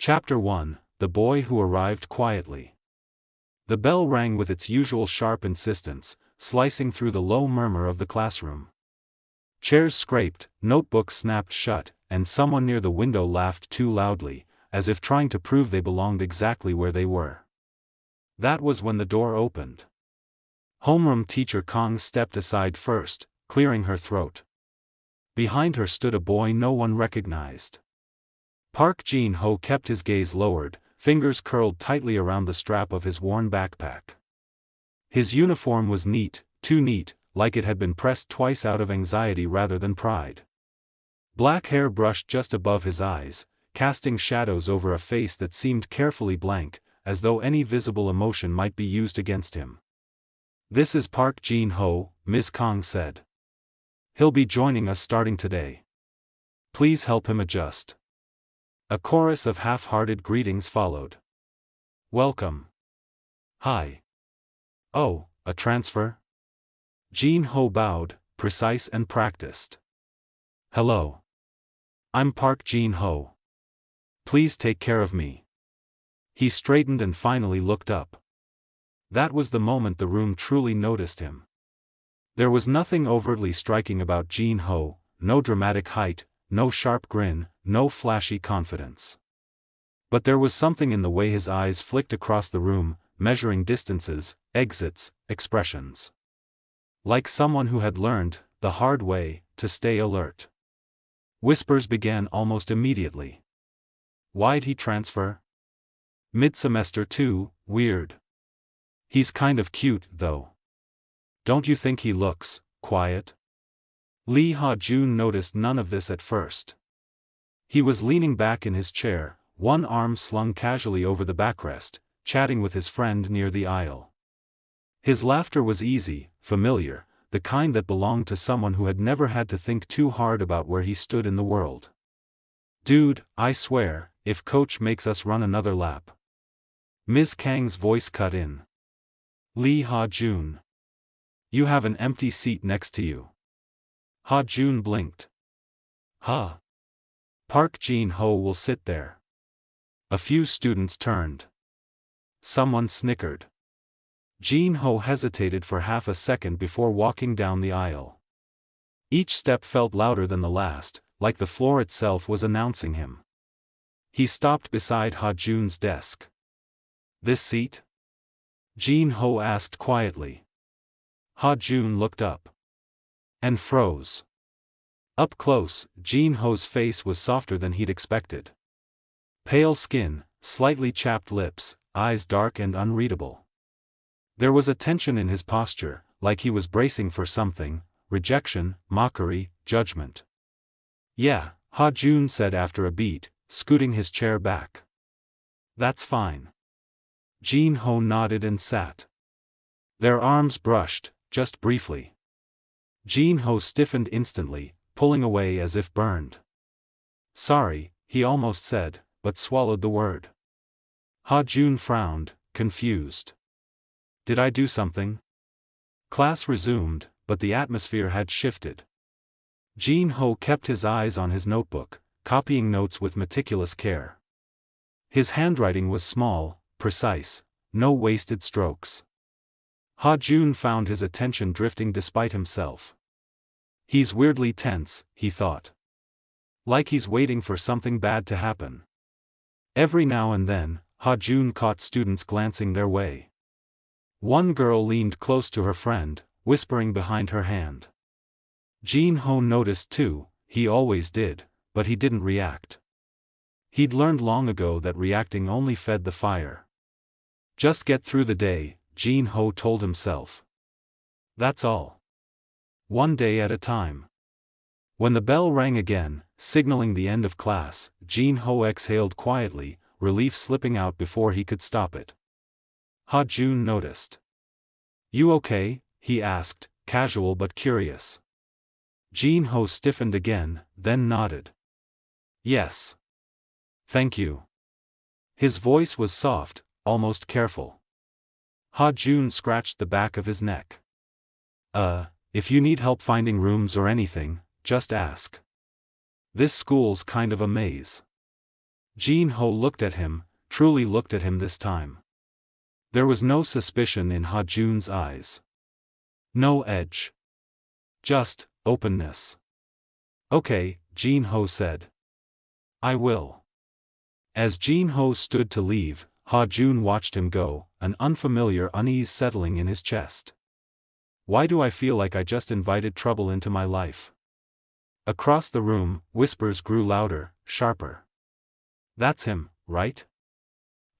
Chapter 1, The Boy Who Arrived Quietly. The bell rang with its usual sharp insistence, slicing through the low murmur of the classroom. Chairs scraped, notebooks snapped shut, and someone near the window laughed too loudly, as if trying to prove they belonged exactly where they were. That was when the door opened. Homeroom teacher Kong stepped aside first, clearing her throat. Behind her stood a boy no one recognized. Park Jin Ho kept his gaze lowered, fingers curled tightly around the strap of his worn backpack. His uniform was neat, too neat, like it had been pressed twice out of anxiety rather than pride. Black hair brushed just above his eyes, casting shadows over a face that seemed carefully blank, as though any visible emotion might be used against him. "This is Park Jin Ho," Ms. Kong said. "He'll be joining us starting today. Please help him adjust." A chorus of half-hearted greetings followed. "Welcome." "Hi." "Oh, a transfer?" Jin Ho bowed, precise and practiced. "Hello. I'm Park Jin Ho. Please take care of me." He straightened and finally looked up. That was the moment the room truly noticed him. There was nothing overtly striking about Jin Ho, no dramatic height, no sharp grin, no flashy confidence. But there was something in the way his eyes flicked across the room, measuring distances, exits, expressions. Like someone who had learned, the hard way, to stay alert. Whispers began almost immediately. "Why'd he transfer? Mid-semester too, weird. He's kind of cute, though. Don't you think he looks quiet?" Ha Jun noticed none of this at first. He was leaning back in his chair, one arm slung casually over the backrest, chatting with his friend near the aisle. His laughter was easy, familiar, the kind that belonged to someone who had never had to think too hard about where he stood in the world. "Dude, I swear, if coach makes us run another lap." Ms. Kang's voice cut in. Ha Jun. "You have an empty seat next to you." Ha Jun blinked. "Huh. Park Jin Ho will sit there." A few students turned. Someone snickered. Jin Ho hesitated for half a second before walking down the aisle. Each step felt louder than the last, like the floor itself was announcing him. He stopped beside Ha Jun's desk. "This seat?" Jin Ho asked quietly. Ha Jun looked up. And froze. Up close, Jin Ho's face was softer than he'd expected. Pale skin, slightly chapped lips, eyes dark and unreadable. There was a tension in his posture, like he was bracing for something: rejection, mockery, judgment. "Yeah," Ha Jun said after a beat, scooting his chair back. "That's fine." Jin Ho nodded and sat. Their arms brushed, just briefly. Jin Ho stiffened instantly, pulling away as if burned. "Sorry," he almost said, but swallowed the word. Ha Jun frowned, confused. "Did I do something?" Class resumed, but the atmosphere had shifted. Jin Ho kept his eyes on his notebook, copying notes with meticulous care. His handwriting was small, precise, no wasted strokes. Ha Jun found his attention drifting despite himself. He's weirdly tense, he thought. Like he's waiting for something bad to happen. Every now and then, Ha Jun caught students glancing their way. One girl leaned close to her friend, whispering behind her hand. Jin Ho noticed too, he always did, but he didn't react. He'd learned long ago that reacting only fed the fire. Just get through the day, Jin Ho told himself. That's all. One day at a time. When the bell rang again, signaling the end of class, Jin Ho exhaled quietly, relief slipping out before he could stop it. Ha Jun noticed. "You okay?" he asked, casual but curious. Jin Ho stiffened again, then nodded. "Yes. Thank you." His voice was soft, almost careful. Ha Jun scratched the back of his neck. If you need help finding rooms or anything, just ask. This school's kind of a maze." Jin Ho looked at him, truly looked at him this time. There was no suspicion in Ha Jun's eyes. No edge. Just openness. Okay, Jin Ho said. I will. As Jin Ho stood to leave, Ha Jun watched him go, an unfamiliar unease settling in his chest. Why do I feel like I just invited trouble into my life? Across the room, whispers grew louder, sharper. That's him, right?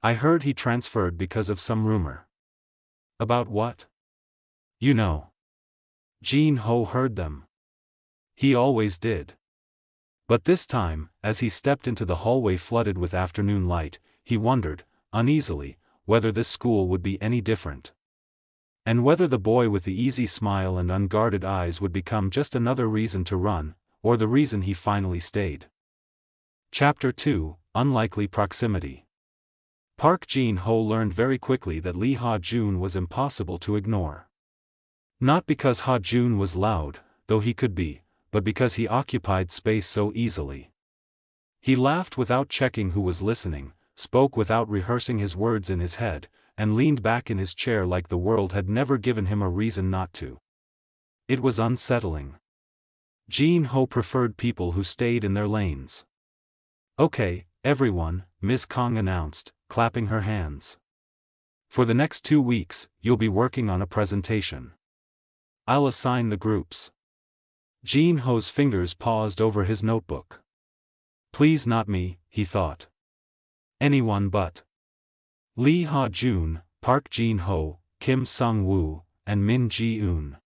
I heard he transferred because of some rumor. About what? You know. Jin Ho heard them. He always did. But this time, as he stepped into the hallway flooded with afternoon light, he wondered, uneasily, whether this school would be any different. And whether the boy with the easy smile and unguarded eyes would become just another reason to run, or the reason he finally stayed. Chapter 2, Unlikely Proximity. Park Jin Ho learned very quickly that Ha Jun was impossible to ignore. Not because Ha Jun was loud, though he could be, but because he occupied space so easily. He laughed without checking who was listening, spoke without rehearsing his words in his head, and leaned back in his chair like the world had never given him a reason not to. It was unsettling. Jin Ho preferred people who stayed in their lanes. Okay, everyone, Ms. Kong announced, clapping her hands. For the next 2 weeks, you'll be working on a presentation. I'll assign the groups. Jin Ho's fingers paused over his notebook. Please not me, he thought. Anyone but Ha Jun, Park Jin Ho, Kim Sung Woo, and Min Ji-eun.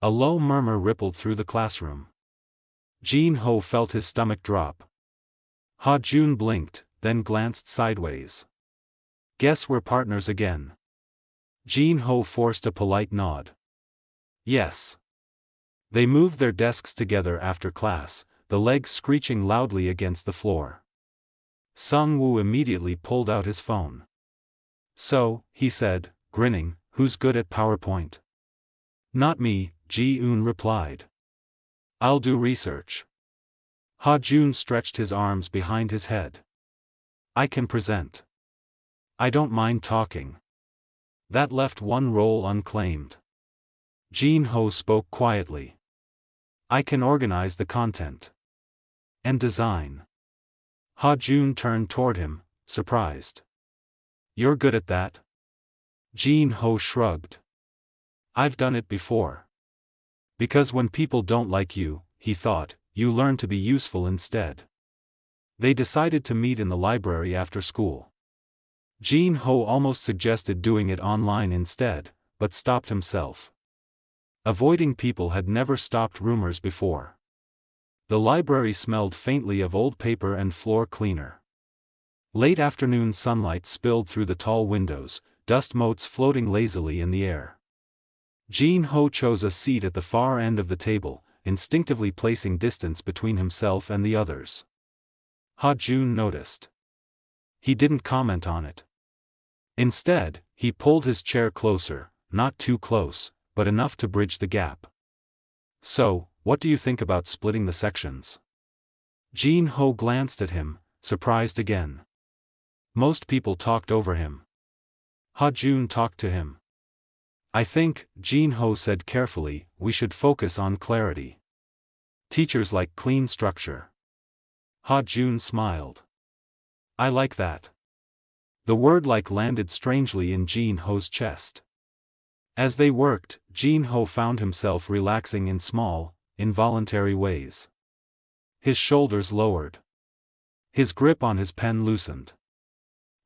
A low murmur rippled through the classroom. Jin Ho felt his stomach drop. Ha Jun blinked, then glanced sideways. Guess we're partners again. Jin Ho forced a polite nod. Yes. They moved their desks together after class, the legs screeching loudly against the floor. Sung Woo immediately pulled out his phone. So, he said, grinning, who's good at PowerPoint? Not me, Ji-eun replied. I'll do research. Ha Jun stretched his arms behind his head. I can present. I don't mind talking. That left one role unclaimed. Jin Ho spoke quietly. I can organize the content. And design. Ha Jun turned toward him, surprised. You're good at that? Jin Ho shrugged. I've done it before. Because when people don't like you, he thought, you learn to be useful instead. They decided to meet in the library after school. Jin Ho almost suggested doing it online instead, but stopped himself. Avoiding people had never stopped rumors before. The library smelled faintly of old paper and floor cleaner. Late afternoon sunlight spilled through the tall windows, dust motes floating lazily in the air. Jin Ho chose a seat at the far end of the table, instinctively placing distance between himself and the others. Ha Jun noticed. He didn't comment on it. Instead, he pulled his chair closer, not too close, but enough to bridge the gap. So, what do you think about splitting the sections? Jin Ho glanced at him, surprised again. Most people talked over him. Ha Jun talked to him. I think, Jin Ho said carefully, we should focus on clarity. Teachers like clean structure. Ha Jun smiled. I like that. The word like landed strangely in Jin Ho's chest. As they worked, Jin Ho found himself relaxing in small, involuntary ways. His shoulders lowered. His grip on his pen loosened.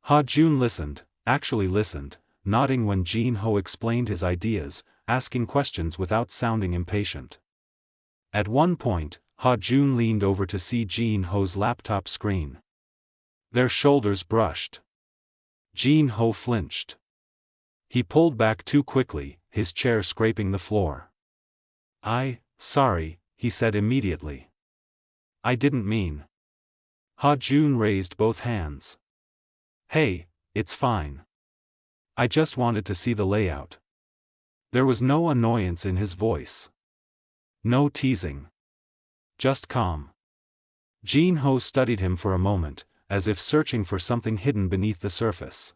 Ha Jun listened, actually listened, nodding when Jin Ho explained his ideas, asking questions without sounding impatient. At one point, Ha Jun leaned over to see Jin Ho's laptop screen. Their shoulders brushed. Jin Ho flinched. He pulled back too quickly, his chair scraping the floor. Sorry, he said immediately. I didn't mean. Ha Jun raised both hands. Hey, it's fine. I just wanted to see the layout. There was no annoyance in his voice. No teasing. Just calm. Jin Ho studied him for a moment, as if searching for something hidden beneath the surface.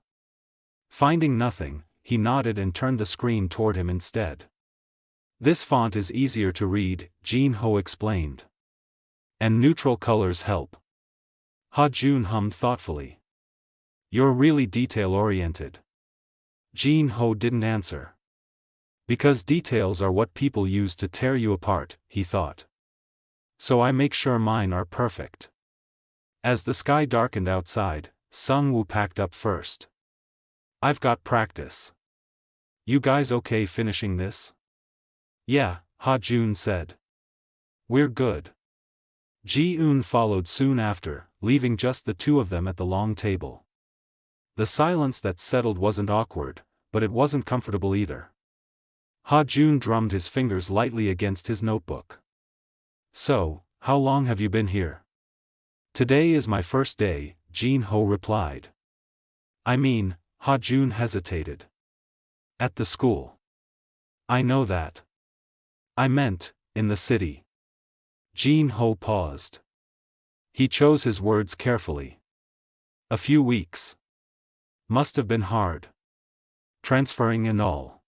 Finding nothing, he nodded and turned the screen toward him instead. This font is easier to read, Jin Ho explained. And neutral colors help. Ha Jun hummed thoughtfully. You're really detail-oriented. Jin Ho didn't answer. Because details are what people use to tear you apart, he thought. So I make sure mine are perfect. As the sky darkened outside, Sung-woo packed up first. I've got practice. You guys okay finishing this? Yeah, Ha Jun said. We're good. Ji-eun followed soon after, leaving just the two of them at the long table. The silence that settled wasn't awkward, but it wasn't comfortable either. Ha Jun drummed his fingers lightly against his notebook. So, how long have you been here? Today is my first day, Jin Ho replied. I mean, Ha Jun hesitated. At the school. I know that. I meant, in the city. Jin Ho paused. He chose his words carefully. A few weeks. Must have been hard. Transferring and all.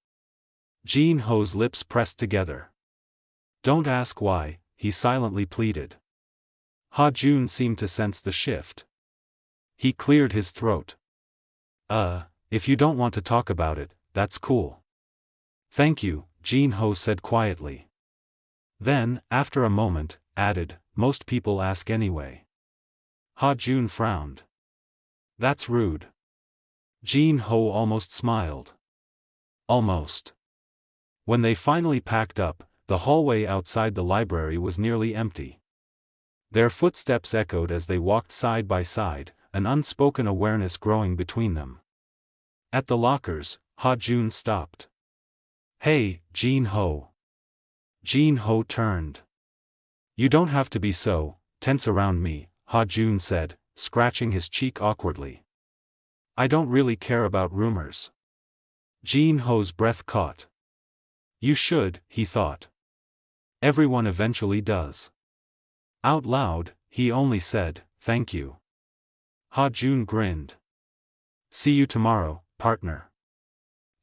Jin Ho's lips pressed together. Don't ask why, he silently pleaded. Ha Jun seemed to sense the shift. He cleared his throat. If you don't want to talk about it, that's cool. Thank you, Jin Ho said quietly. Then, after a moment, added, most people ask anyway. Ha Jun frowned. That's rude. Jin Ho almost smiled. Almost. When they finally packed up, the hallway outside the library was nearly empty. Their footsteps echoed as they walked side by side, an unspoken awareness growing between them. At the lockers, Ha Jun stopped. Hey, Jin Ho. Jin Ho turned. You don't have to be so tense around me, Ha Jun said, scratching his cheek awkwardly. I don't really care about rumors. Jin Ho's breath caught. You should, he thought. Everyone eventually does. Out loud, he only said, thank you. Ha Jun grinned. See you tomorrow, partner.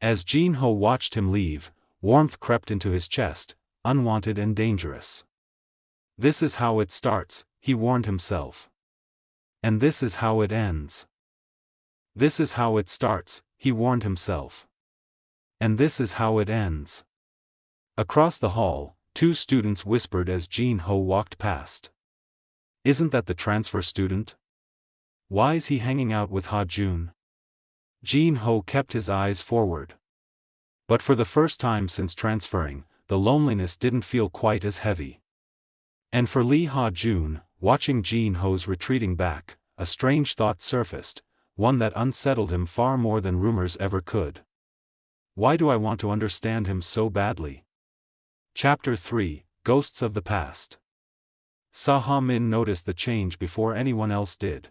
As Jin Ho watched him leave, warmth crept into his chest, unwanted and dangerous. This is how it starts, he warned himself. And this is how it ends. This is how it starts, he warned himself. And this is how it ends. Across the hall, two students whispered as Jin Ho walked past. Isn't that the transfer student? Why's he hanging out with Ha Jun? Jin Ho kept his eyes forward. But for the first time since transferring, the loneliness didn't feel quite as heavy. And for Lee Ha Jun, watching Jin Ho's retreating back, a strange thought surfaced, one that unsettled him far more than rumors ever could. Why do I want to understand him so badly? Chapter 3, Ghosts of the Past. Ha Min noticed the change before anyone else did.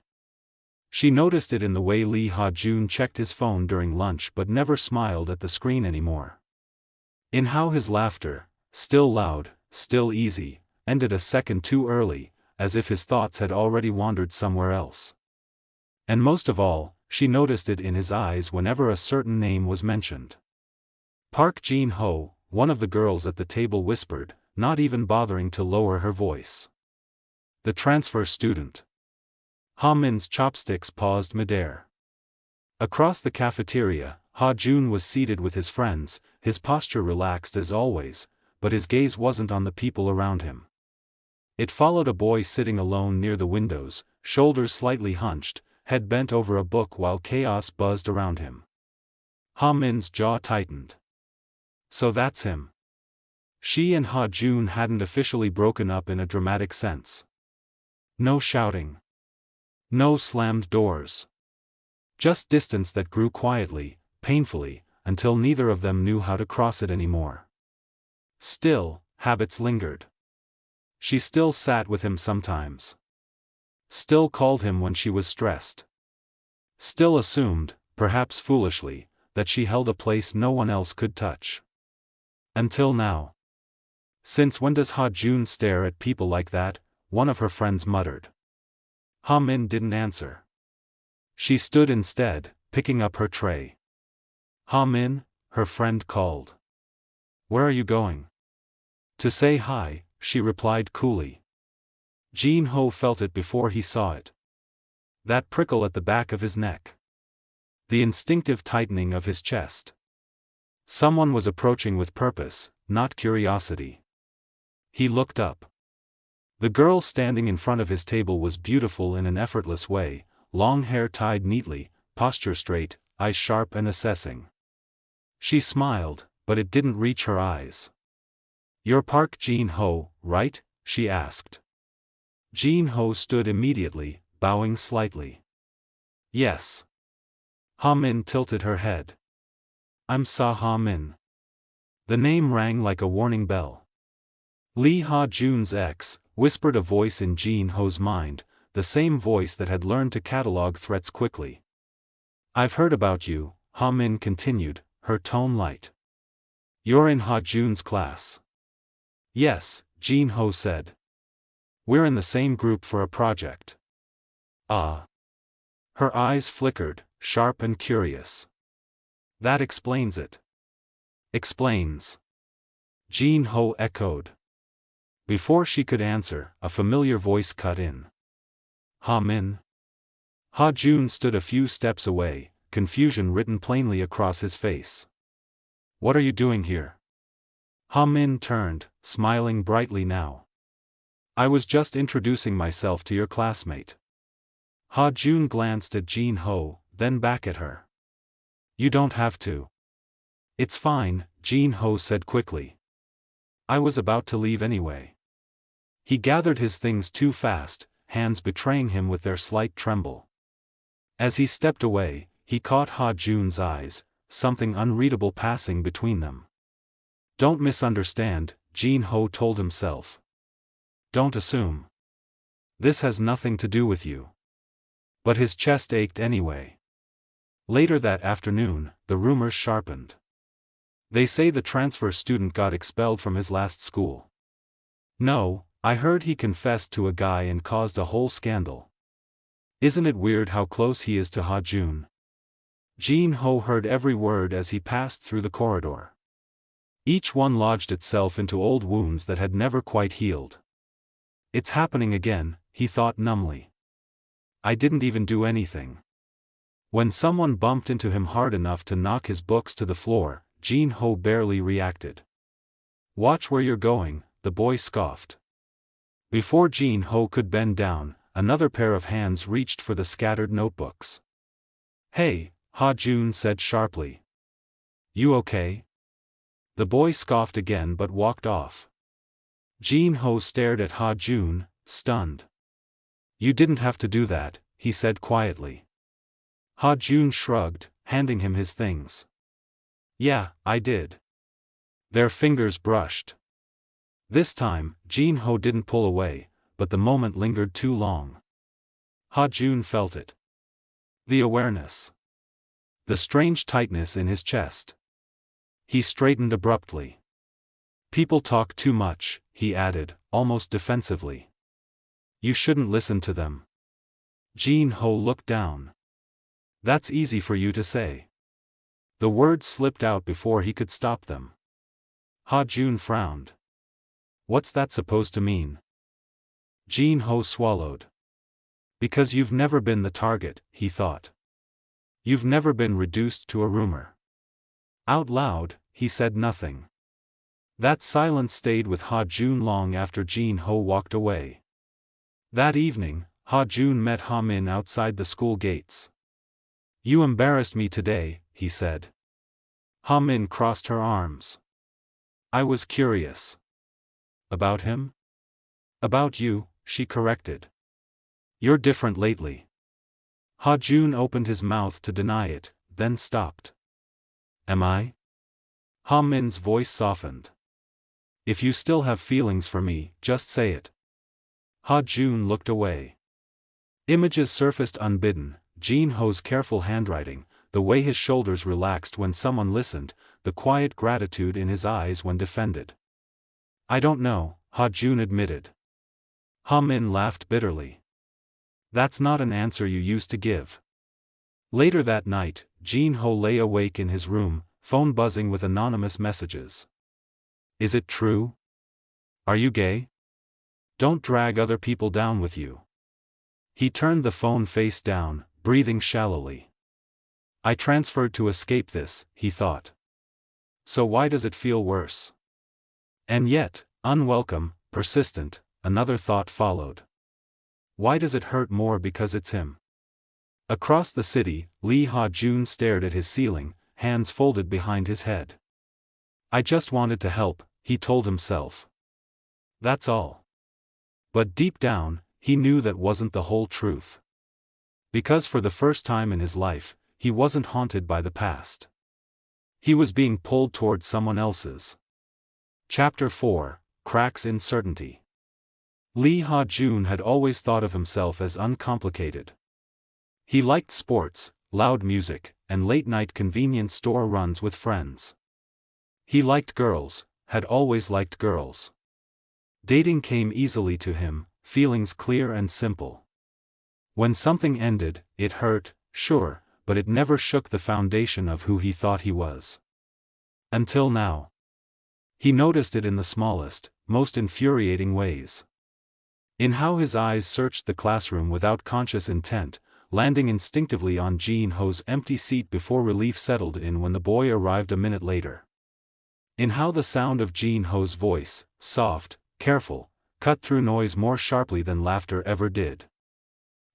She noticed it in the way Lee Ha Jun checked his phone during lunch but never smiled at the screen anymore. In how his laughter, still loud, still easy, ended a second too early, as if his thoughts had already wandered somewhere else. And most of all, she noticed it in his eyes whenever a certain name was mentioned. Park Jin Ho, one of the girls at the table whispered, not even bothering to lower her voice. The transfer student. Ha Min's chopsticks paused midair. Across the cafeteria, Ha Jun was seated with his friends, his posture relaxed as always, but his gaze wasn't on the people around him. It followed a boy sitting alone near the windows, shoulders slightly hunched, head bent over a book while chaos buzzed around him. Ha Min's jaw tightened. So that's him. She and Ha Jun hadn't officially broken up in a dramatic sense. No shouting. No slammed doors. Just distance that grew quietly, painfully, until neither of them knew how to cross it anymore. Still, habits lingered. She still sat with him sometimes. Still called him when she was stressed. Still assumed, perhaps foolishly, that she held a place no one else could touch. Until now. Since when does Ha Jun stare at people like that? One of her friends muttered. Ha Min didn't answer. She stood instead, picking up her tray. Ha Min, her friend called. Where are you going? To say hi, she replied coolly. Jin Ho felt it before he saw it. That prickle at the back of his neck. The instinctive tightening of his chest. Someone was approaching with purpose, not curiosity. He looked up. The girl standing in front of his table was beautiful in an effortless way, long hair tied neatly, posture straight, eyes sharp and assessing. She smiled, but it didn't reach her eyes. You're Park Jin Ho, right? She asked. Jin Ho stood immediately, bowing slightly. Yes. Ha Min tilted her head. I'm Ha Min. The name rang like a warning bell. Lee Ha Jun's ex, whispered a voice in Jin Ho's mind, the same voice that had learned to catalog threats quickly. I've heard about you, Ha Min continued, her tone light. You're in Ha Jun's class. Yes, Jin Ho said. We're in the same group for a project. Ah. Her eyes flickered, sharp and curious. That explains it. Explains. Jin Ho echoed. Before she could answer, a familiar voice cut in. Ha Min? Ha Jun stood a few steps away, confusion written plainly across his face. What are you doing here? Ha Min turned, smiling brightly now. I was just introducing myself to your classmate. Ha Jun glanced at Jin Ho, then back at her. You don't have to. It's fine, Jin Ho said quickly. I was about to leave anyway. He gathered his things too fast, hands betraying him with their slight tremble. As he stepped away, he caught Ha Jun's eyes, something unreadable passing between them. Don't misunderstand, Jin Ho told himself. Don't assume. This has nothing to do with you. But his chest ached anyway. Later that afternoon, the rumors sharpened. They say the transfer student got expelled from his last school. No, I heard he confessed to a guy and caused a whole scandal. Isn't it weird how close he is to Ha Jun? Jin Ho heard every word as he passed through the corridor. Each one lodged itself into old wounds that had never quite healed. It's happening again, he thought numbly. I didn't even do anything. When someone bumped into him hard enough to knock his books to the floor, Jin Ho barely reacted. Watch where you're going, the boy scoffed. Before Jin Ho could bend down, another pair of hands reached for the scattered notebooks. Hey, Ha Jun said sharply. You okay? The boy scoffed again but walked off. Jin Ho stared at Ha Jun, stunned. You didn't have to do that, he said quietly. Ha Jun shrugged, handing him his things. Yeah, I did. Their fingers brushed. This time, Jin Ho didn't pull away, but the moment lingered too long. Ha Jun felt it. The awareness. The strange tightness in his chest. He straightened abruptly. People talk too much, he added, almost defensively. You shouldn't listen to them. Jin Ho looked down. That's easy for you to say. The words slipped out before he could stop them. Ha Jun frowned. What's that supposed to mean? Jin Ho swallowed. Because you've never been the target, he thought. You've never been reduced to a rumor. Out loud, he said nothing. That silence stayed with Ha Jun long after Jin Ho walked away. That evening, Ha Jun met Ha Min outside the school gates. You embarrassed me today, he said. Ha Min crossed her arms. I was curious. About him? About you, she corrected. You're different lately. Ha Jun opened his mouth to deny it, then stopped. Am I? Ha Min's voice softened. If you still have feelings for me, just say it. Ha Jun looked away. Images surfaced unbidden, Jin Ho's careful handwriting, the way his shoulders relaxed when someone listened, the quiet gratitude in his eyes when defended. I don't know, Ha Jun admitted. Ha Min laughed bitterly. That's not an answer you used to give. Later that night, Jin Ho lay awake in his room, phone buzzing with anonymous messages. Is it true? Are you gay? Don't drag other people down with you. He turned the phone face down, breathing shallowly. I transferred to escape this, he thought. So why does it feel worse? And yet, unwelcome, persistent, another thought followed. Why does it hurt more because it's him? Across the city, Ha Jun stared at his ceiling, hands folded behind his head. I just wanted to help, he told himself. That's all. But deep down, he knew that wasn't the whole truth. Because for the first time in his life, he wasn't haunted by the past. He was being pulled toward someone else's. Chapter 4, Cracks in Certainty. Ha Jun had always thought of himself as uncomplicated. He liked sports, loud music, and late-night convenience store runs with friends. He liked girls, had always liked girls. Dating came easily to him, feelings clear and simple. When something ended, it hurt, sure, but it never shook the foundation of who he thought he was. Until now. He noticed it in the smallest, most infuriating ways. In how his eyes searched the classroom without conscious intent, landing instinctively on Jin Ho's empty seat before relief settled in when the boy arrived a minute later. In how the sound of Jin Ho's voice, soft, careful, cut through noise more sharply than laughter ever did.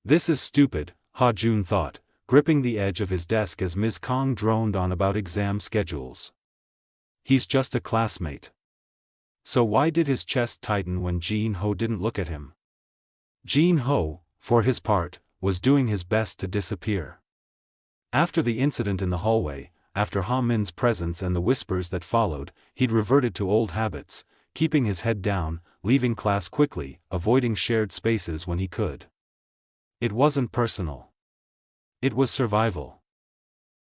This is stupid, Ha Jun thought, gripping the edge of his desk as Ms. Kong droned on about exam schedules. He's just a classmate. So why did his chest tighten when Jin Ho didn't look at him? Jin Ho, for his part, was doing his best to disappear. After the incident in the hallway, after Ha Min's presence and the whispers that followed, he'd reverted to old habits, keeping his head down, leaving class quickly, avoiding shared spaces when he could. It wasn't personal. It was survival.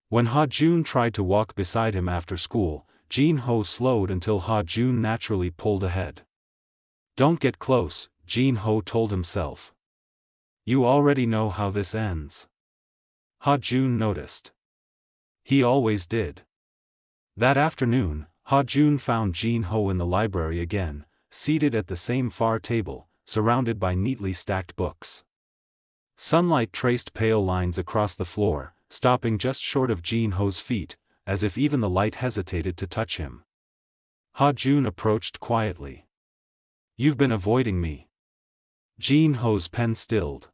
When Ha Jun tried to walk beside him after school, Jin Ho slowed until Ha Jun naturally pulled ahead. Don't get close, Jin Ho told himself. You already know how this ends. Ha Jun noticed. He always did. That afternoon, Ha Jun found Jin Ho in the library again, seated at the same far table, surrounded by neatly stacked books. Sunlight traced pale lines across the floor, stopping just short of Jin Ho's feet, as if even the light hesitated to touch him. Ha Jun approached quietly. You've been avoiding me. Jin Ho's pen stilled.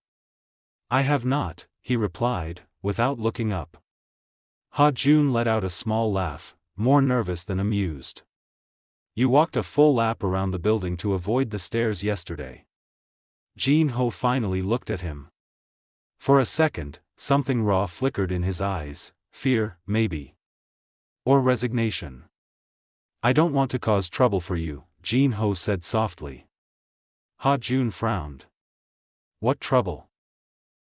I have not, he replied, without looking up. Ha Jun let out a small laugh, more nervous than amused. You walked a full lap around the building to avoid the stairs yesterday. Jin Ho finally looked at him. For a second, something raw flickered in his eyes, fear, maybe. Or resignation. I don't want to cause trouble for you, Jin Ho said softly. Ha Jun frowned. What trouble?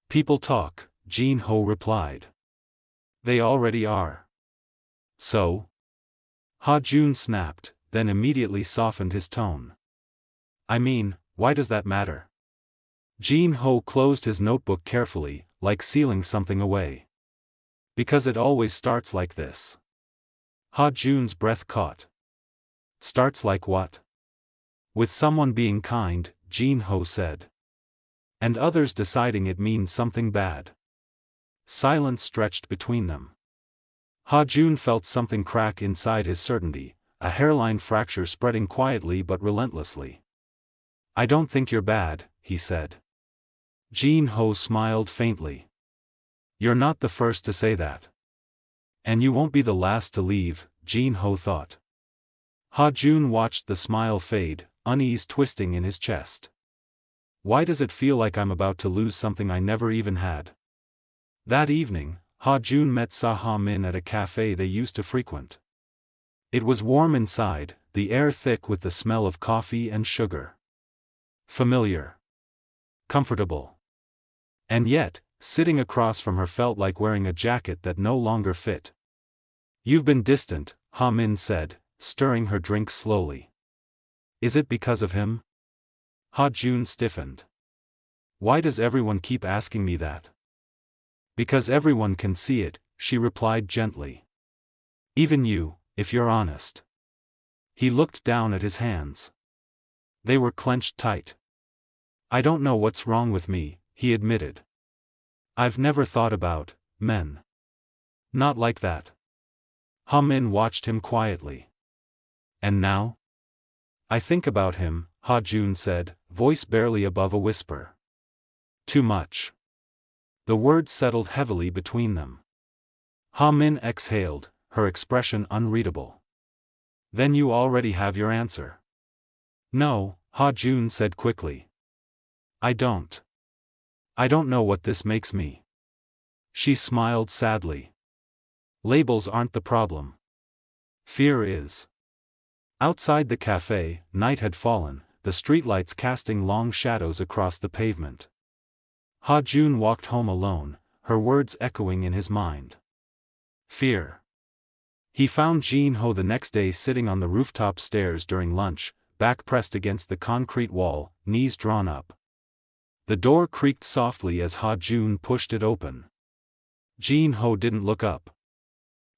People talk, Jin Ho replied. They already are. So? Ha Jun snapped, then immediately softened his tone. I mean, why does that matter? Jin Ho closed his notebook carefully, like sealing something away. Because it always starts like this. Ha Jun's breath caught. Starts like what? With someone being kind, Jin Ho said. And others deciding it means something bad. Silence stretched between them. Ha Jun felt something crack inside his certainty, a hairline fracture spreading quietly but relentlessly. I don't think you're bad, he said. Jin Ho smiled faintly. You're not the first to say that. And you won't be the last to leave, Jin Ho thought. Ha Jun watched the smile fade, unease twisting in his chest. Why does it feel like I'm about to lose something I never even had? That evening, Ha Jun met Ha Min at a cafe they used to frequent. It was warm inside, the air thick with the smell of coffee and sugar. Familiar. Comfortable. And yet, sitting across from her felt like wearing a jacket that no longer fit. You've been distant, Ha Min said, stirring her drink slowly. Is it because of him? Ha Jun stiffened. Why does everyone keep asking me that? Because everyone can see it, she replied gently. Even you, if you're honest. He looked down at his hands. They were clenched tight. I don't know what's wrong with me, he admitted. I've never thought about men. Not like that. Ha Min watched him quietly. And now? I think about him, Ha Jun said, voice barely above a whisper. Too much. The words settled heavily between them. Ha Min exhaled, her expression unreadable. Then you already have your answer. No, Ha Jun said quickly. I don't. I don't know what this makes me. She smiled sadly. Labels aren't the problem. Fear is. Outside the cafe, night had fallen, the streetlights casting long shadows across the pavement. Ha Jun walked home alone, her words echoing in his mind. Fear. He found Jin Ho the next day sitting on the rooftop stairs during lunch, back pressed against the concrete wall, knees drawn up. The door creaked softly as Ha Jun pushed it open. Jin Ho didn't look up.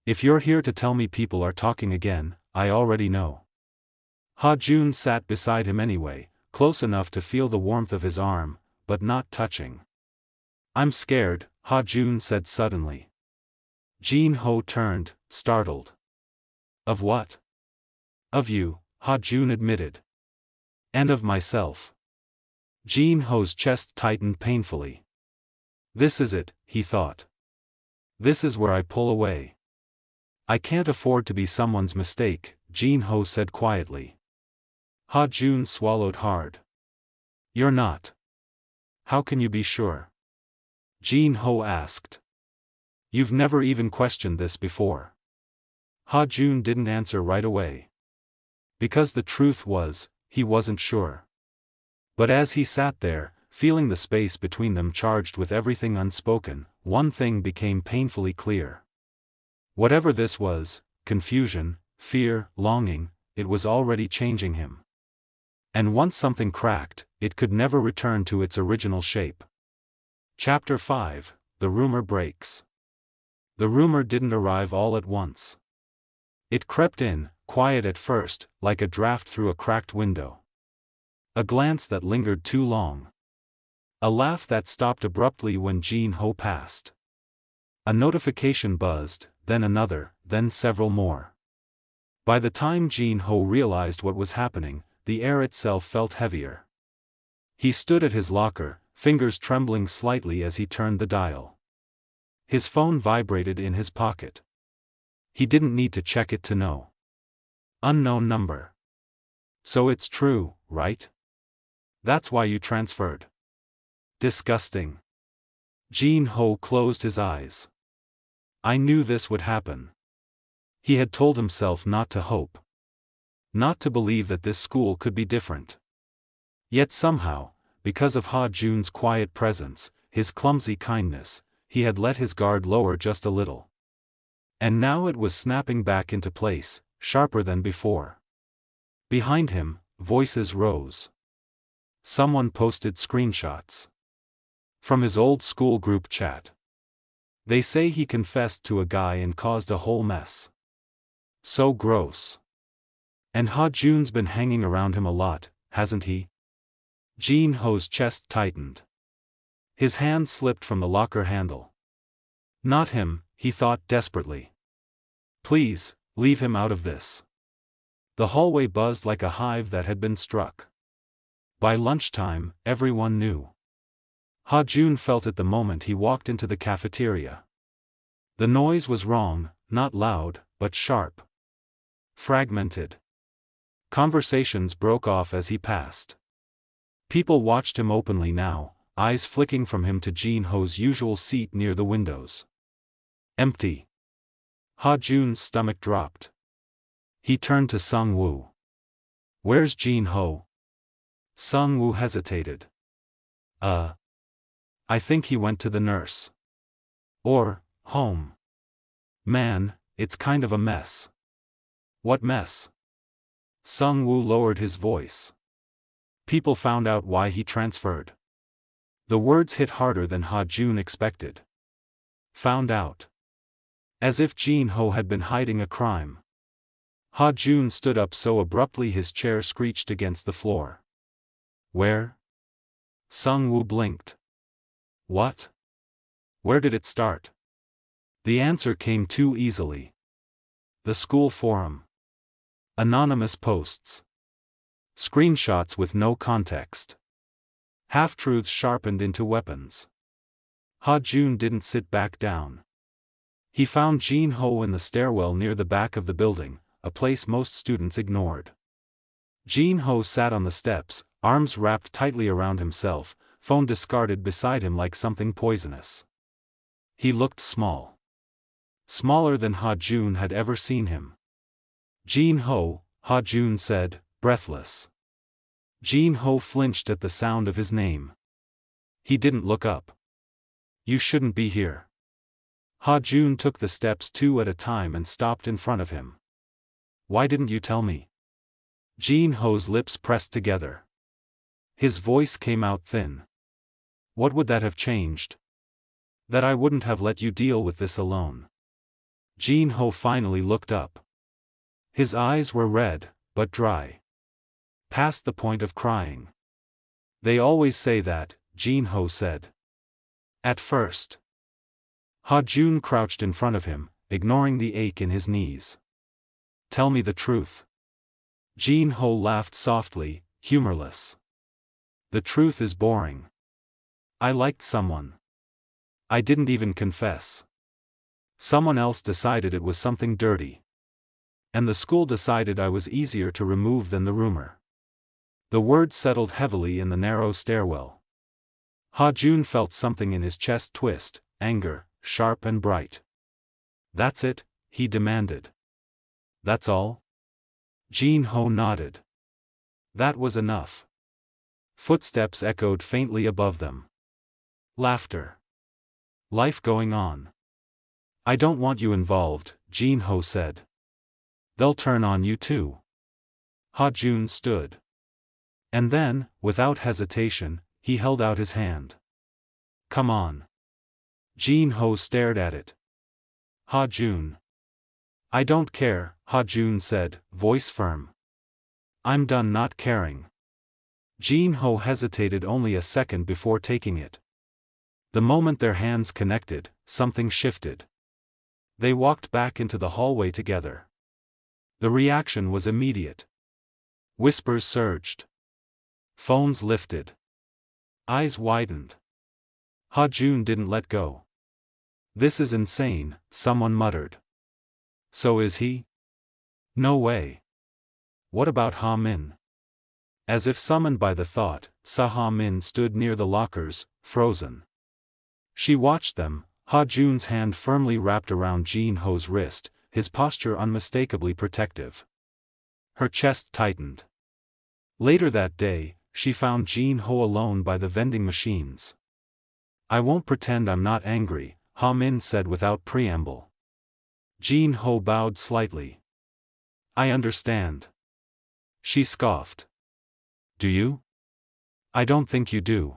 If you're here to tell me people are talking again, I already know. Ha Jun sat beside him anyway, close enough to feel the warmth of his arm, but not touching. I'm scared, Ha Jun said suddenly. Jin Ho turned, startled. Of what? Of you, Ha Jun admitted. And of myself. Jin Ho's chest tightened painfully. This is it, he thought. This is where I pull away. I can't afford to be someone's mistake, Jin Ho said quietly. Ha Jun swallowed hard. You're not. How can you be sure? Jin Ho asked. You've never even questioned this before. Ha Jun didn't answer right away. Because the truth was, he wasn't sure. But as he sat there, feeling the space between them charged with everything unspoken, one thing became painfully clear. Whatever this was, confusion, fear, longing, it was already changing him. And once something cracked, it could never return to its original shape. Chapter 5, The Rumor Breaks. The rumor didn't arrive all at once. It crept in, quiet at first, like a draft through a cracked window. A glance that lingered too long. A laugh that stopped abruptly when Jin Ho passed. A notification buzzed, then another, then several more. By the time Jin Ho realized what was happening, the air itself felt heavier. He stood at his locker, fingers trembling slightly as he turned the dial. His phone vibrated in his pocket. He didn't need to check it to know. Unknown number. So it's true, right? That's why you transferred. Disgusting. Jin Ho closed his eyes. I knew this would happen. He had told himself not to hope. Not to believe that this school could be different. Yet somehow, because of Ha Jun's quiet presence, his clumsy kindness, he had let his guard lower just a little. And now it was snapping back into place, sharper than before. Behind him, voices rose. Someone posted screenshots. From his old school group chat. They say he confessed to a guy and caused a whole mess. So gross. And Ha Jun's been hanging around him a lot, hasn't he? Jin Ho's chest tightened. His hand slipped from the locker handle. Not him, he thought desperately. Please, leave him out of this. The hallway buzzed like a hive that had been struck. By lunchtime, everyone knew. Ha Jun felt it the moment he walked into the cafeteria. The noise was wrong, not loud, but sharp. Fragmented. Conversations broke off as he passed. People watched him openly now, eyes flicking from him to Jin Ho's usual seat near the windows. Empty. Ha Jun's stomach dropped. He turned to Sung Woo. Where's Jin Ho? Sung Woo hesitated. I think he went to the nurse. Or, home. Man, it's kind of a mess. What mess? Sung Woo lowered his voice. People found out why he transferred. The words hit harder than Ha Jun expected. Found out. As if Jin Ho had been hiding a crime. Ha Jun stood up so abruptly his chair screeched against the floor. Where? Sung Woo blinked. What? Where did it start? The answer came too easily. The school forum. Anonymous posts. Screenshots with no context. Half-truths sharpened into weapons. Ha Jun didn't sit back down. He found Jin Ho in the stairwell near the back of the building, a place most students ignored. Jin Ho sat on the steps, arms wrapped tightly around himself, phone discarded beside him like something poisonous. He looked small. Smaller than Ha Jun had ever seen him. Jin Ho, Ha Jun said, breathless. Jin Ho flinched at the sound of his name. He didn't look up. You shouldn't be here. Ha Jun took the steps 2 at a time and stopped in front of him. Why didn't you tell me? Jin Ho's lips pressed together. His voice came out thin. What would that have changed? That I wouldn't have let you deal with this alone. Jin Ho finally looked up. His eyes were red, but dry. Past the point of crying. They always say that, Jin Ho said. At first. Ha Jun crouched in front of him, ignoring the ache in his knees. Tell me the truth. Jin Ho laughed softly, humorless. The truth is boring. I liked someone. I didn't even confess. Someone else decided it was something dirty. And the school decided I was easier to remove than the rumor. The words settled heavily in the narrow stairwell. Ha Jun felt something in his chest twist, anger, sharp and bright. That's it, he demanded. That's all? Jin Ho nodded. That was enough. Footsteps echoed faintly above them. Laughter. Life going on. I don't want you involved, Jin Ho said. They'll turn on you too. Ha Jun stood. And then, without hesitation, he held out his hand. Come on. Jin Ho stared at it. Ha Jun. I don't care, Ha Jun said, voice firm. I'm done not caring. Jin Ho hesitated only a second before taking it. The moment their hands connected, something shifted. They walked back into the hallway together. The reaction was immediate. Whispers surged. Phones lifted. Eyes widened. Ha Jun didn't let go. This is insane, someone muttered. So is he? No way. What about Ha Min? As if summoned by the thought, Ha Min stood near the lockers, frozen. She watched them, Ha Jun's hand firmly wrapped around Jin Ho's wrist, his posture unmistakably protective. Her chest tightened. Later that day, she found Jin Ho alone by the vending machines. I won't pretend I'm not angry, Ha Min said without preamble. Jin Ho bowed slightly. I understand. She scoffed. Do you? I don't think you do.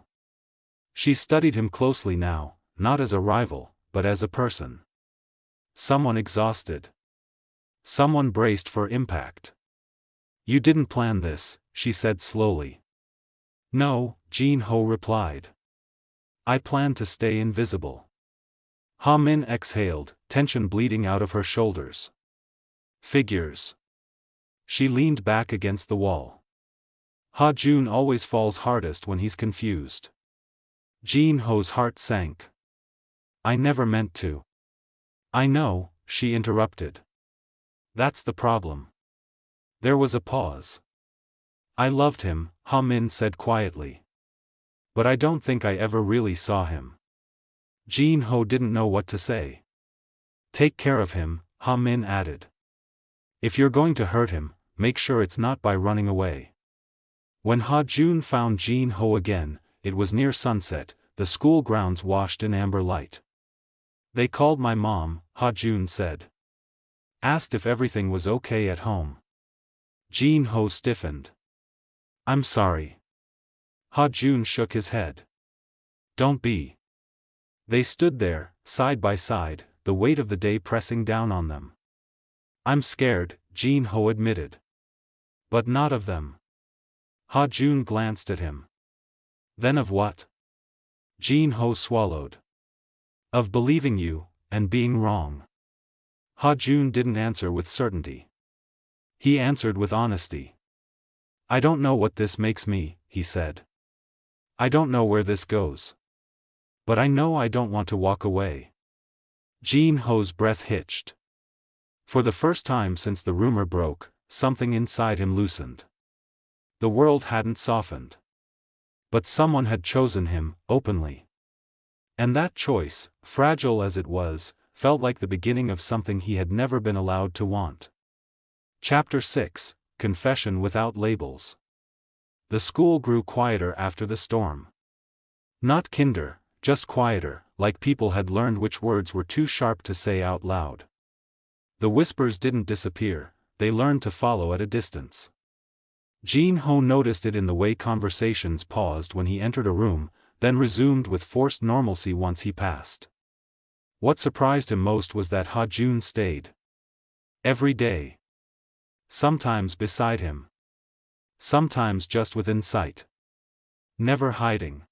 She studied him closely now, not as a rival, but as a person. Someone exhausted. Someone braced for impact. You didn't plan this, she said slowly. No, Jin Ho replied. I plan to stay invisible. Ha Min exhaled, tension bleeding out of her shoulders. Figures. She leaned back against the wall. Ha Jun always falls hardest when he's confused. Jin Ho's heart sank. I never meant to. I know, she interrupted. That's the problem. There was a pause. I loved him, Ha Min said quietly. But I don't think I ever really saw him. Jin Ho didn't know what to say. Take care of him, Ha Min added. If you're going to hurt him, make sure it's not by running away. When Ha Jun found Jin Ho again, it was near sunset, the school grounds washed in amber light. They called my mom, Ha Jun said. Asked if everything was okay at home. Jin Ho stiffened. I'm sorry. Ha Jun shook his head. Don't be. They stood there, side by side, the weight of the day pressing down on them. I'm scared, Jin Ho admitted. But not of them. Ha Jun glanced at him. Then of what? Jin Ho swallowed. Of believing you, and being wrong. Ha Jun didn't answer with certainty. He answered with honesty. I don't know what this makes me, he said. I don't know where this goes. But I know I don't want to walk away. Jin Ho's breath hitched. For the first time since the rumor broke, something inside him loosened. The world hadn't softened. But someone had chosen him, openly. And that choice, fragile as it was, felt like the beginning of something he had never been allowed to want. Chapter 6, Confession Without Labels. The school grew quieter after the storm. Not kinder, just quieter, like people had learned which words were too sharp to say out loud. The whispers didn't disappear, they learned to follow at a distance. Jin Ho noticed it in the way conversations paused when he entered a room, then resumed with forced normalcy once he passed. What surprised him most was that Ha Jun stayed. Every day. Sometimes beside him. Sometimes just within sight. Never hiding.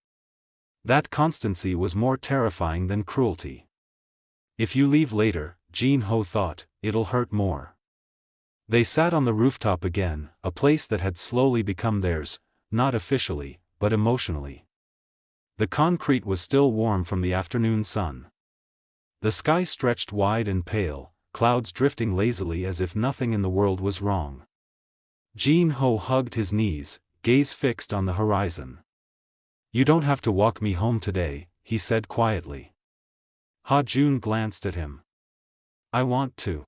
That constancy was more terrifying than cruelty. If you leave later, Jin Ho thought, it'll hurt more. They sat on the rooftop again, a place that had slowly become theirs, not officially, but emotionally. The concrete was still warm from the afternoon sun. The sky stretched wide and pale, clouds drifting lazily as if nothing in the world was wrong. Jin Ho hugged his knees, gaze fixed on the horizon. You don't have to walk me home today, he said quietly. Ha Jun glanced at him. I want to.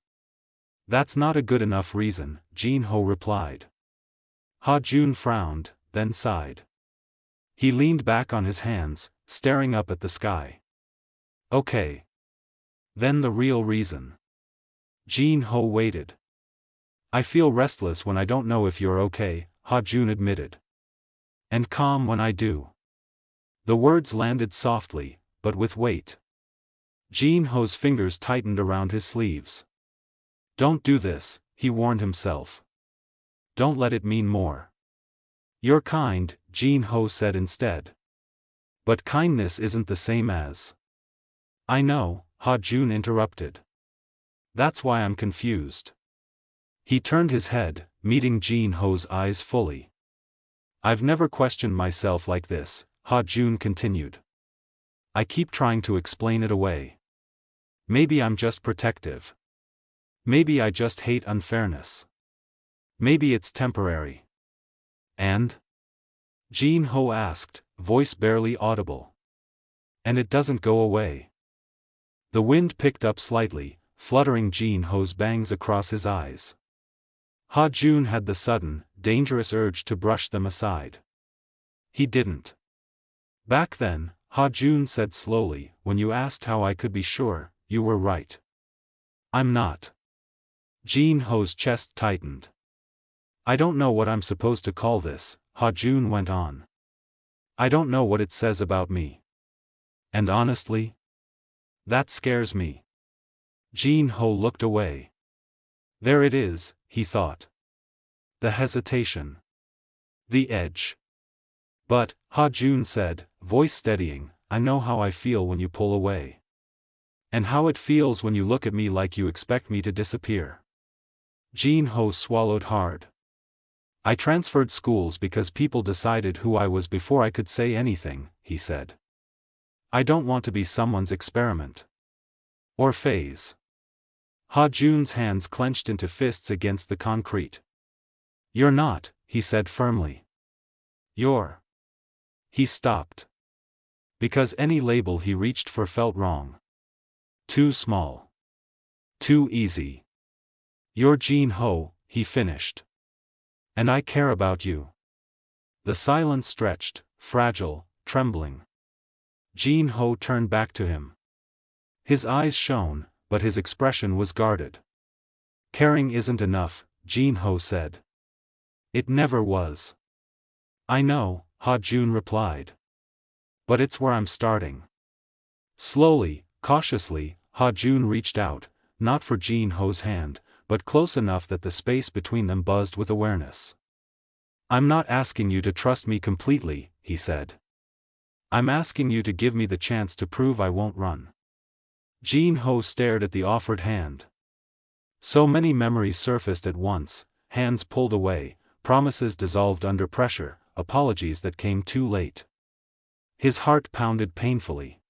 That's not a good enough reason, Jin Ho replied. Ha Jun frowned, then sighed. He leaned back on his hands, staring up at the sky. Okay. Then the real reason. Jin Ho waited. I feel restless when I don't know if you're okay, Ha Jun admitted. And calm when I do. The words landed softly, but with weight. Jin Ho's fingers tightened around his sleeves. Don't do this, he warned himself. Don't let it mean more. You're kind, Jin Ho said instead. But kindness isn't the same as. I know, Ha Jun interrupted. That's why I'm confused. He turned his head, meeting Jin Ho's eyes fully. I've never questioned myself like this, Ha Jun continued. I keep trying to explain it away. Maybe I'm just protective. Maybe I just hate unfairness. Maybe it's temporary. And? Jin Ho asked, voice barely audible. And it doesn't go away. The wind picked up slightly, fluttering Jin Ho's bangs across his eyes. Ha Jun had the sudden, dangerous urge to brush them aside. He didn't. Back then, Ha Jun said slowly, when you asked how I could be sure, you were right. I'm not. Jin Ho's chest tightened. I don't know what I'm supposed to call this, Ha Jun went on. I don't know what it says about me. And honestly? That scares me. Jin Ho looked away. There it is, he thought. The hesitation. The edge. But, Ha Jun said, voice steadying, I know how I feel when you pull away. And how it feels when you look at me like you expect me to disappear. Jin Ho swallowed hard. I transferred schools because people decided who I was before I could say anything, he said. I don't want to be someone's experiment. Or phase. Ha Jun's hands clenched into fists against the concrete. You're not, he said firmly. You're. He stopped. Because any label he reached for felt wrong. Too small. Too easy. You're Jin Ho, he finished. And I care about you. The silence stretched, fragile, trembling. Jin Ho turned back to him. His eyes shone, but his expression was guarded. Caring isn't enough, Jin Ho said. It never was. I know, Ha Jun replied. But it's where I'm starting. Slowly, cautiously, Ha Jun reached out, not for Jin Ho's hand, but close enough that the space between them buzzed with awareness. I'm not asking you to trust me completely, he said. I'm asking you to give me the chance to prove I won't run. Jin Ho stared at the offered hand. So many memories surfaced at once, hands pulled away, promises dissolved under pressure, apologies that came too late. His heart pounded painfully.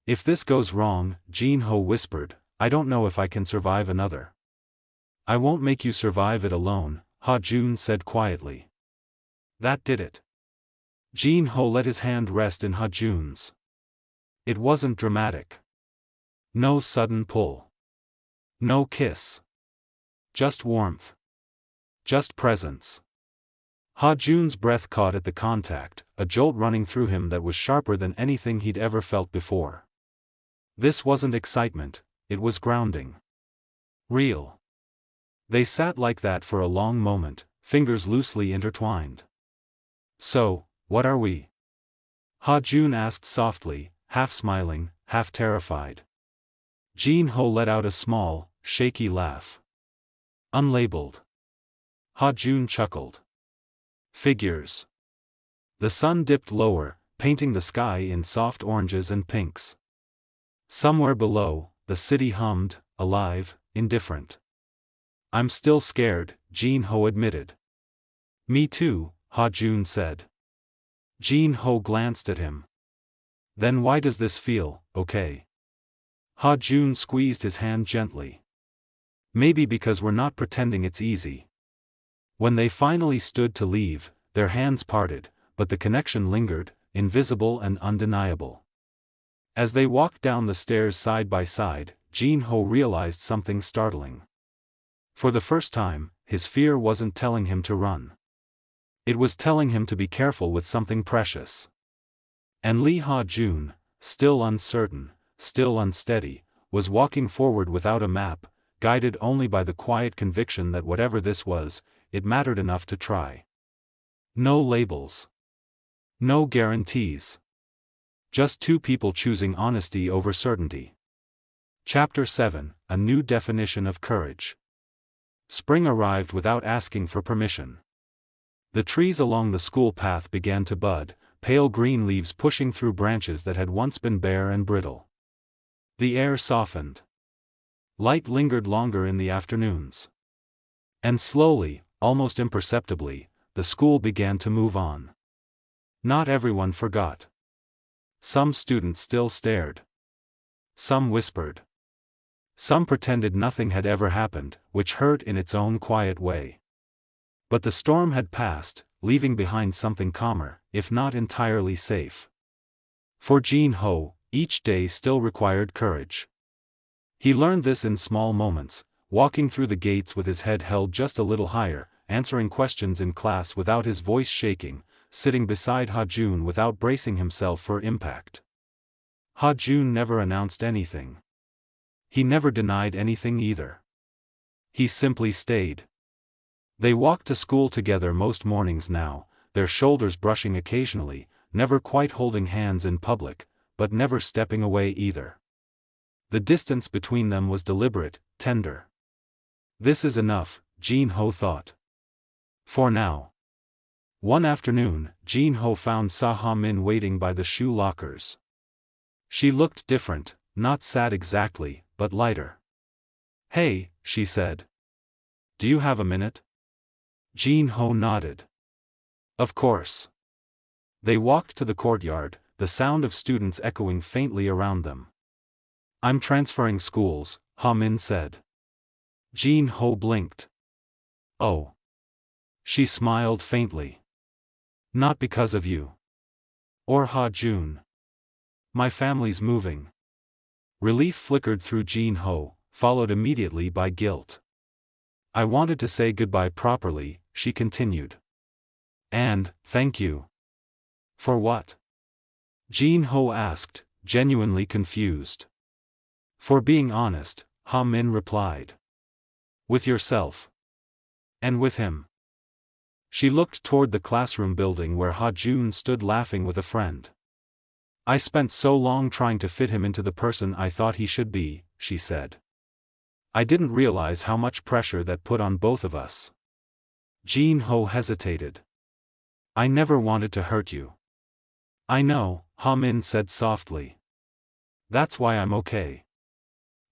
If this goes wrong, Jin Ho whispered, I don't know if I can survive another. I won't make you survive it alone, Ha Jun said quietly. That did it. Jin Ho let his hand rest in Ha Jun's. It wasn't dramatic. No sudden pull. No kiss. Just warmth. Just presence. Ha Jun's breath caught at the contact, a jolt running through him that was sharper than anything he'd ever felt before. This wasn't excitement, it was grounding. Real. They sat like that for a long moment, fingers loosely intertwined. So, what are we? Ha Jun asked softly, half smiling, half terrified. Jin Ho let out a small, shaky laugh. Unlabeled. Ha Jun chuckled. Figures. The sun dipped lower, painting the sky in soft oranges and pinks. Somewhere below, the city hummed, alive, indifferent. I'm still scared, Jin Ho admitted. Me too, Ha Jun said. Jin Ho glanced at him. Then why does this feel okay? Ha Jun squeezed his hand gently. Maybe because we're not pretending it's easy. When they finally stood to leave, their hands parted, but the connection lingered, invisible and undeniable. As they walked down the stairs side by side, Jin Ho realized something startling. For the first time, his fear wasn't telling him to run. It was telling him to be careful with something precious. And Ha Jun, still uncertain, still unsteady, was walking forward without a map, guided only by the quiet conviction that whatever this was, it mattered enough to try. No labels. No guarantees. Just two people choosing honesty over certainty. Chapter 7, A New Definition of Courage. Spring arrived without asking for permission. The trees along the school path began to bud, pale green leaves pushing through branches that had once been bare and brittle. The air softened. Light lingered longer in the afternoons. And slowly, almost imperceptibly, the school began to move on. Not everyone forgot. Some students still stared. Some whispered. Some pretended nothing had ever happened, which hurt in its own quiet way. But the storm had passed, leaving behind something calmer, if not entirely safe. For Jin Ho, each day still required courage. He learned this in small moments, walking through the gates with his head held just a little higher, answering questions in class without his voice shaking, sitting beside Ha Jun without bracing himself for impact. Ha Jun never announced anything. He never denied anything either. He simply stayed. They walked to school together most mornings now, their shoulders brushing occasionally, never quite holding hands in public, but never stepping away either. The distance between them was deliberate, tender. This is enough, Jin Ho thought. For now. One afternoon, Jin Ho found Ha Min waiting by the shoe lockers. She looked different, not sad exactly, but lighter. Hey, she said. Do you have a minute? Jin Ho nodded. Of course. They walked to the courtyard, the sound of students echoing faintly around them. I'm transferring schools, Ha Min said. Jin Ho blinked. Oh. She smiled faintly. Not because of you. Or Ha Jun. My family's moving. Relief flickered through Jin Ho, followed immediately by guilt. I wanted to say goodbye properly, she continued. And, thank you. For what? Jin Ho asked, genuinely confused. For being honest, Ha Min replied. With yourself. And with him. She looked toward the classroom building where Ha Jun stood laughing with a friend. I spent so long trying to fit him into the person I thought he should be, she said. I didn't realize how much pressure that put on both of us. Jin Ho hesitated. I never wanted to hurt you. I know, Ha Min said softly. That's why I'm okay.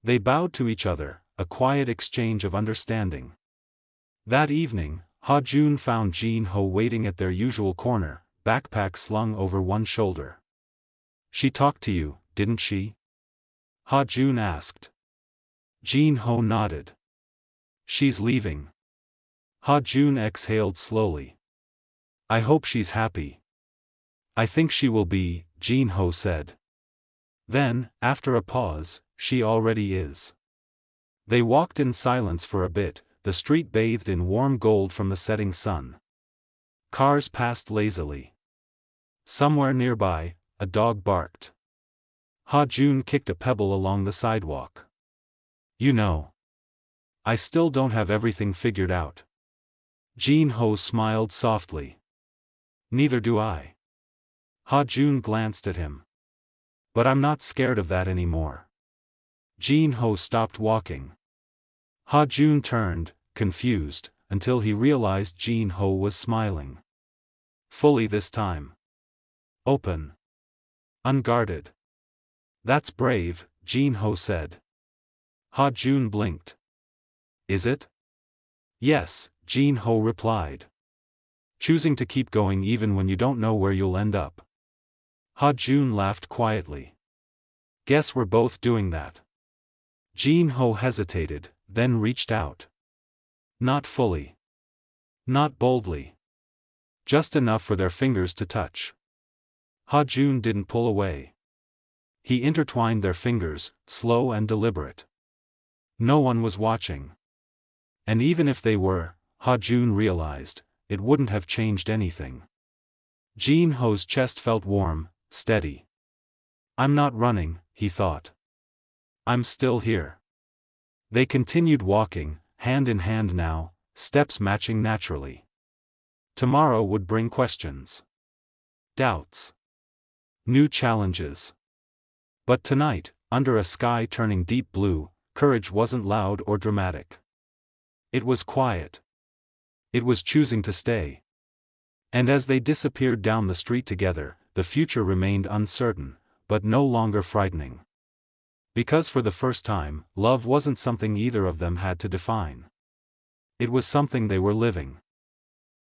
They bowed to each other, a quiet exchange of understanding. That evening, Ha Jun found Jin Ho waiting at their usual corner, backpack slung over one shoulder. She talked to you, didn't she? Ha Jun asked. Jin Ho nodded. She's leaving. Ha Jun exhaled slowly. I hope she's happy. I think she will be, Jin Ho said. Then, after a pause, she already is. They walked in silence for a bit, the street bathed in warm gold from the setting sun. Cars passed lazily. Somewhere nearby, a dog barked. Ha Jun kicked a pebble along the sidewalk. You know. I still don't have everything figured out. Jin Ho smiled softly. Neither do I. Ha Jun glanced at him. But I'm not scared of that anymore. Jin Ho stopped walking. Ha Jun turned, confused, until he realized Jin Ho was smiling. Fully this time. Open. Unguarded. That's brave, Jin Ho said. Ha Jun blinked. Is it? Yes, Jin Ho replied. Choosing to keep going even when you don't know where you'll end up. Ha Jun laughed quietly. Guess we're both doing that. Jin Ho hesitated, then reached out. Not fully. Not boldly. Just enough for their fingers to touch. Ha Jun didn't pull away. He intertwined their fingers, slow and deliberate. No one was watching. And even if they were, Ha Jun realized, it wouldn't have changed anything. Jin Ho's chest felt warm, steady. I'm not running, he thought. I'm still here. They continued walking, hand in hand now, steps matching naturally. Tomorrow would bring questions. Doubts. New challenges. But tonight, under a sky turning deep blue, courage wasn't loud or dramatic. It was quiet. It was choosing to stay. And as they disappeared down the street together, the future remained uncertain, but no longer frightening. Because for the first time, love wasn't something either of them had to define. It was something they were living.